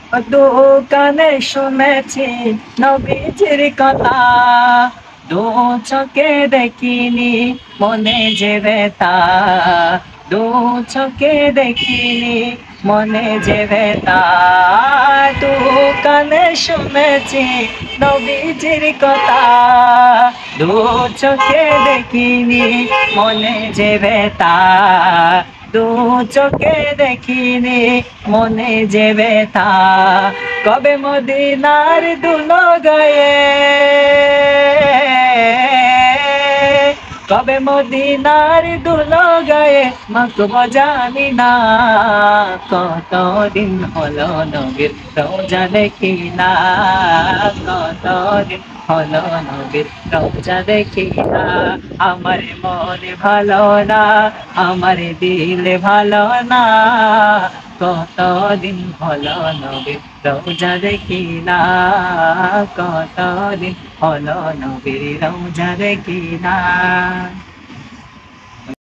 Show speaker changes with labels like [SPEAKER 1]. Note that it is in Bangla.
[SPEAKER 1] দু কানে শুনেছি নবীজির কথা, দু চোখে দেখিনি মনে যে ব্যথা, দু চোখে দেখিনি মনে যে ব্যথা। দু কানে শুনেছি নবীজির কথা, দু চোখে দেখিনি মনে যে ব্যথা, দু চোখে দেখিনি মনে যে ব্যথা। কবে মদিনার দুলো গায়ে, কবে মদিনার দুলো গায়ে মাখব জানি না। কতদিন হলো নবীর রোজা দেখি না, কতদিন হলো নবীর রোজা দেখি না। আমার মনে ভালো না, আমার দিলে ভালো না, কতদিন হলো নবীর রোজা দেখি না, কতদিন হলো নবীর রোজা দেখি না।